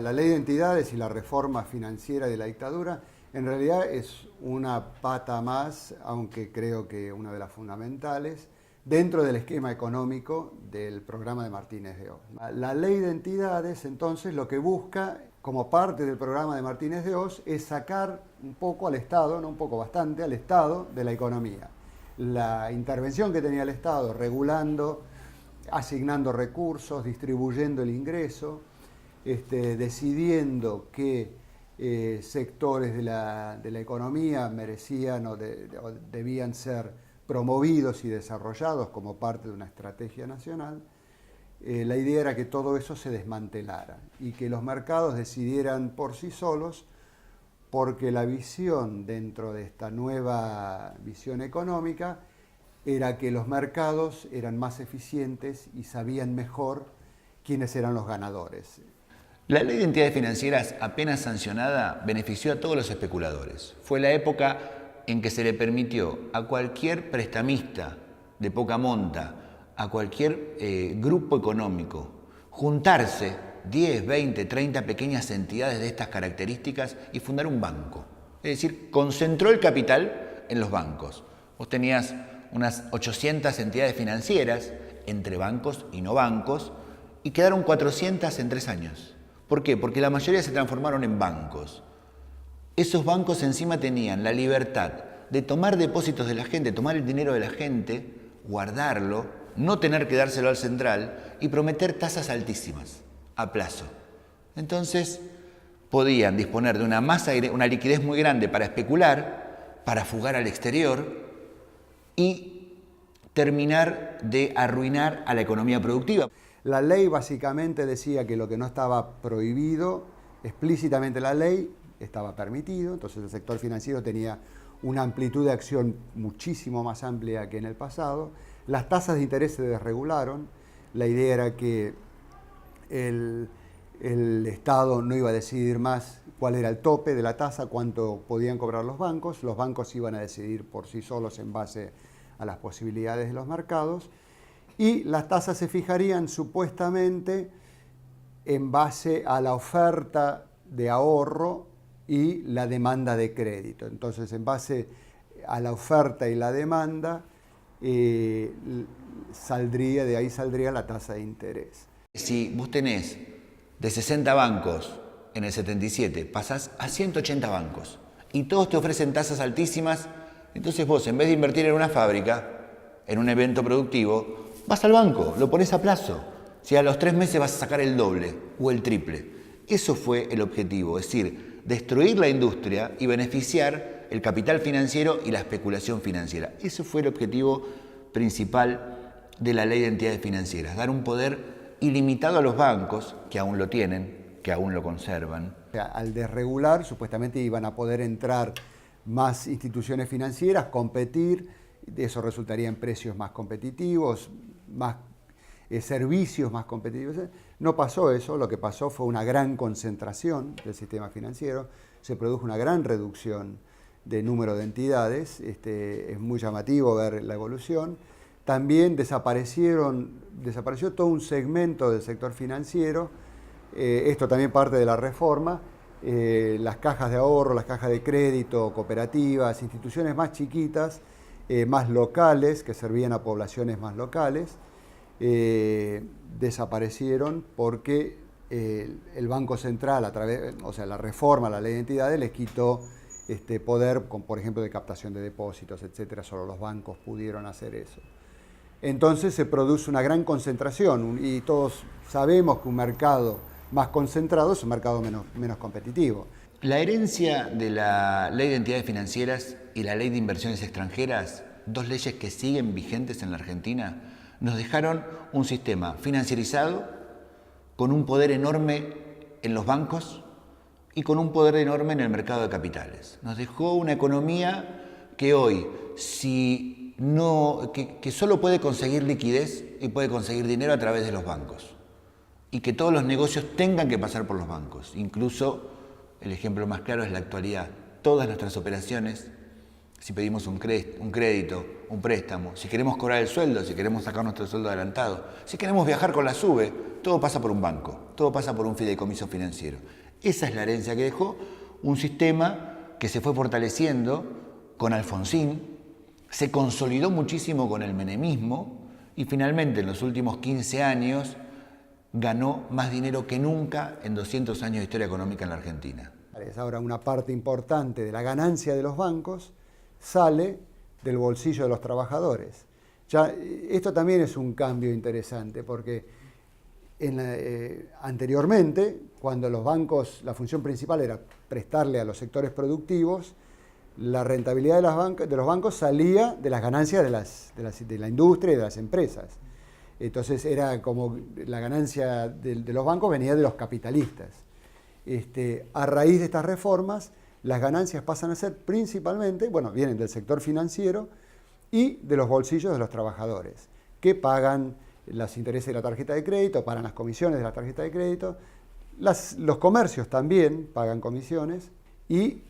La ley de entidades y la reforma financiera de la dictadura en realidad es una pata más, aunque creo que una de las fundamentales, dentro del esquema económico del programa de Martínez de Oz. La ley de entidades entonces lo que busca, como parte del programa de Martínez de Oz, es sacar un poco al Estado, no un poco, bastante al Estado de la economía. La intervención que tenía el Estado regulando, asignando recursos, distribuyendo el ingreso, decidiendo qué sectores de la economía merecían o debían ser promovidos y desarrollados como parte de una estrategia nacional. La idea era que todo eso se desmantelara y que los mercados decidieran por sí solos, porque la visión dentro de esta nueva visión económica era que los mercados eran más eficientes y sabían mejor quiénes eran los ganadores. La ley de entidades financieras, apenas sancionada, benefició a todos los especuladores. Fue la época en que se le permitió a cualquier prestamista de poca monta, a cualquier grupo económico, juntarse 10, 20, 30 pequeñas entidades de estas características y fundar un banco. Es decir, concentró el capital en los bancos. Vos tenías unas 800 entidades financieras, entre bancos y no bancos, y quedaron 400 en 3 años. ¿Por qué? Porque la mayoría se transformaron en bancos. Esos bancos encima tenían la libertad de tomar depósitos de la gente, tomar el dinero de la gente, guardarlo, no tener que dárselo al central y prometer tasas altísimas, a plazo. Entonces, podían disponer de una liquidez muy grande para especular, para fugar al exterior y terminar de arruinar a la economía productiva. La ley básicamente decía que lo que no estaba prohibido, explícitamente la ley, estaba permitido, entonces el sector financiero tenía una amplitud de acción muchísimo más amplia que en el pasado. Las tasas de interés se desregularon, la idea era que el Estado no iba a decidir más cuál era el tope de la tasa, cuánto podían cobrar los bancos iban a decidir por sí solos en base a las posibilidades de los mercados, y las tasas se fijarían supuestamente en base a la oferta de ahorro y la demanda de crédito. Entonces, en base a la oferta y la demanda, de ahí saldría la tasa de interés. Si vos tenés de 60 bancos en el 77, pasás a 180 bancos y todos te ofrecen tasas altísimas, entonces vos, en vez de invertir en una fábrica, en un evento productivo, vas al banco, lo pones a plazo. Si a los 3 meses vas a sacar el doble o el triple. Eso fue el objetivo, es decir, destruir la industria y beneficiar el capital financiero y la especulación financiera. Ese fue el objetivo principal de la ley de entidades financieras, dar un poder ilimitado a los bancos, que aún lo tienen, que aún lo conservan. Al desregular, supuestamente iban a poder entrar más instituciones financieras, competir, eso resultaría en precios más competitivos, más servicios más competitivos. No pasó eso, lo que pasó fue una gran concentración del sistema financiero, se produjo una gran reducción de número de entidades, es muy llamativo ver la evolución. También desapareció todo un segmento del sector financiero, esto también parte de la reforma, las cajas de ahorro, las cajas de crédito, cooperativas, instituciones más chiquitas, más locales, que servían a poblaciones más locales, desaparecieron porque el Banco Central, la reforma, la ley de entidades, les quitó poder, por ejemplo, de captación de depósitos, etcétera. Solo los bancos pudieron hacer eso. Entonces se produce una gran concentración y todos sabemos que un mercado más concentrado es un mercado menos competitivo. La herencia de la Ley de Entidades Financieras y la Ley de Inversiones Extranjeras, 2 leyes que siguen vigentes en la Argentina, nos dejaron un sistema financierizado con un poder enorme en los bancos y con un poder enorme en el mercado de capitales. Nos dejó una economía que hoy, que solo puede conseguir liquidez y puede conseguir dinero a través de los bancos. Y que todos los negocios tengan que pasar por los bancos. Incluso, el ejemplo más claro es la actualidad. Todas nuestras operaciones si pedimos un crédito, un préstamo, si queremos cobrar el sueldo, si queremos sacar nuestro sueldo adelantado, si queremos viajar con la SUBE, todo pasa por un banco, todo pasa por un fideicomiso financiero. Esa es la herencia que dejó un sistema que se fue fortaleciendo con Alfonsín, se consolidó muchísimo con el menemismo y finalmente en los últimos 15 años ganó más dinero que nunca en 200 años de historia económica en la Argentina. Ahora una parte importante de la ganancia de los bancos sale del bolsillo de los trabajadores. Ya, esto también es un cambio interesante porque anteriormente, cuando los bancos, la función principal era prestarle a los sectores productivos, la rentabilidad de los bancos salía de las ganancias de la industria y de las empresas. Entonces era como la ganancia de los bancos venía de los capitalistas. A raíz de estas reformas, las ganancias pasan a ser principalmente, bueno, vienen del sector financiero y de los bolsillos de los trabajadores, que pagan los intereses de la tarjeta de crédito, pagan las comisiones de la tarjeta de crédito, los comercios también pagan comisiones y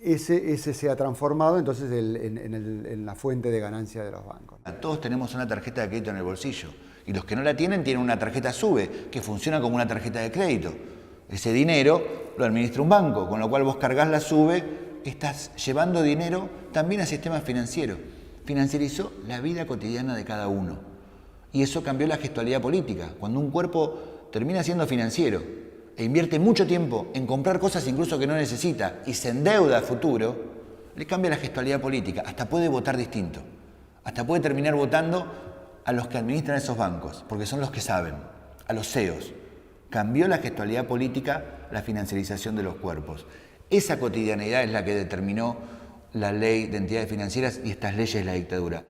ese se ha transformado entonces en la fuente de ganancia de los bancos. Todos tenemos una tarjeta de crédito en el bolsillo y los que no la tienen una tarjeta SUBE que funciona como una tarjeta de crédito. Ese dinero lo administra un banco, con lo cual vos cargas la SUBE, estás llevando dinero también al sistema financiero. Financiarizó la vida cotidiana de cada uno. Y eso cambió la gestualidad política. Cuando un cuerpo termina siendo financiero e invierte mucho tiempo en comprar cosas incluso que no necesita y se endeuda a futuro, le cambia la gestualidad política. Hasta puede votar distinto. Hasta puede terminar votando a los que administran esos bancos, porque son los que saben, a los CEOs. Cambió la gestualidad política, la financiarización de los cuerpos. Esa cotidianidad es la que determinó la ley de entidades financieras y estas leyes de la dictadura.